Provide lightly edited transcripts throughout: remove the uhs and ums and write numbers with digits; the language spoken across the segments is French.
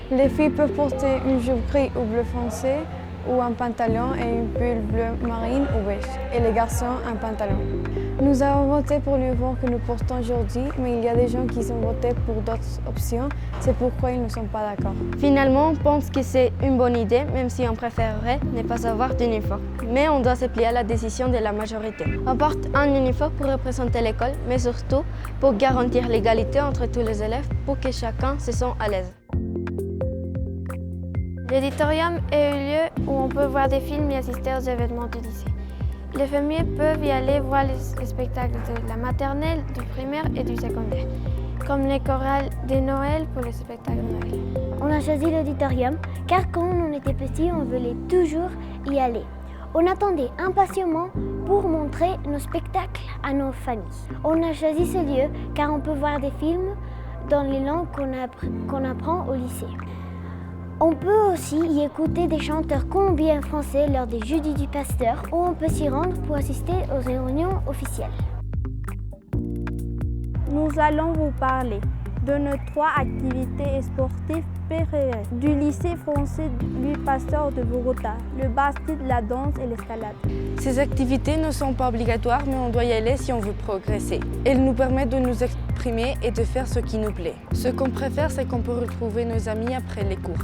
Les filles peuvent porter une jupe gris ou bleu foncé ou un pantalon et une pull bleu marine ou beige, et les garçons un pantalon. Nous avons voté pour l'uniforme que nous portons aujourd'hui, mais il y a des gens qui ont voté pour d'autres options, c'est pourquoi ils ne sont pas d'accord. Finalement, on pense que c'est une bonne idée, même si on préférerait ne pas avoir d'uniforme. Mais on doit se plier à la décision de la majorité. On porte un uniforme pour représenter l'école, mais surtout pour garantir l'égalité entre tous les élèves pour que chacun se sente à l'aise. L'auditorium est un lieu où on peut voir des films et assister aux événements du lycée. Les familles peuvent y aller voir les spectacles de la maternelle, du primaire et du secondaire, comme les chorales de Noël pour les spectacles de Noël. On a choisi l'auditorium car quand on était petit, on voulait toujours y aller. On attendait impatiemment pour montrer nos spectacles à nos familles. On a choisi ce lieu car on peut voir des films dans les langues qu'on apprend au lycée. On peut aussi y écouter des chanteurs colombiens français lors des Jeudis du Pasteur ou on peut s'y rendre pour assister aux réunions officielles. Nous allons vous parler de nos 3 activités sportives préférées du lycée français du Pasteur de Bogota, le basket, la danse et l'escalade. Ces activités ne sont pas obligatoires, mais on doit y aller si on veut progresser. Elles nous permettent de nous exprimer et de faire ce qui nous plaît. Ce qu'on préfère, c'est qu'on peut retrouver nos amis après les cours.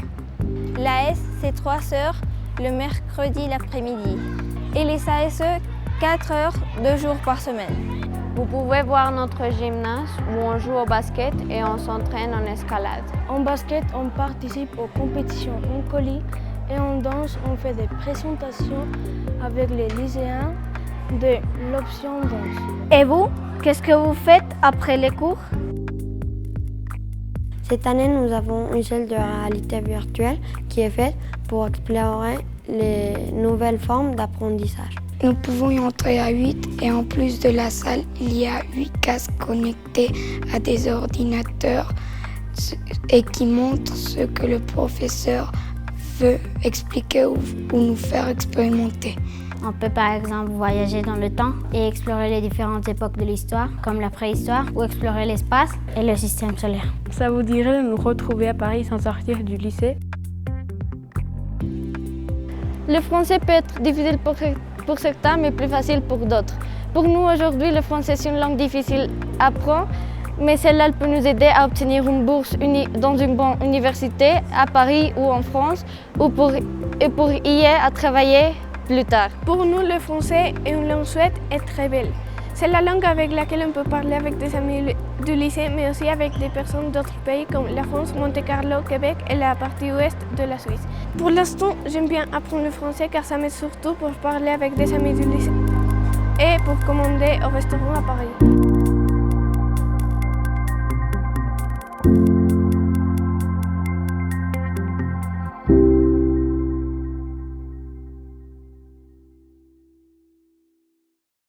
L'AS, c'est 3 heures le mercredi l'après-midi. Et les ASE, 4 heures, 2 jours par semaine. Vous pouvez voir notre gymnase où on joue au basket et on s'entraîne en escalade. En basket, on participe aux compétitions en colis et en danse, on fait des présentations avec les lycéens de l'option danse. Et vous, qu'est-ce que vous faites après les cours? Cette année, nous avons une salle de réalité virtuelle qui est faite pour explorer les nouvelles formes d'apprentissage. Nous pouvons y entrer à 8 et en plus de la salle, il y a 8 casques connectés à des ordinateurs et qui montrent ce que le professeur veut expliquer ou nous faire expérimenter. On peut par exemple voyager dans le temps et explorer les différentes époques de l'histoire, comme la préhistoire, ou explorer l'espace et le système solaire. Ça vous dirait de nous retrouver à Paris sans sortir du lycée? Le français peut être difficile pour certains, mais plus facile pour d'autres. Pour nous, aujourd'hui, le français est une langue difficile à apprendre, mais celle-là peut nous aider à obtenir une bourse dans une bonne université à Paris ou en France, et pour y aller à travailler plus tard. Pour nous, le français est une langue chouette et très belle. C'est la langue avec laquelle on peut parler avec des amis du lycée, mais aussi avec des personnes d'autres pays comme la France, Monte-Carlo, Québec et la partie ouest de la Suisse. Pour l'instant, j'aime bien apprendre le français car ça m'aide surtout pour parler avec des amis du lycée et pour commander au restaurant à Paris.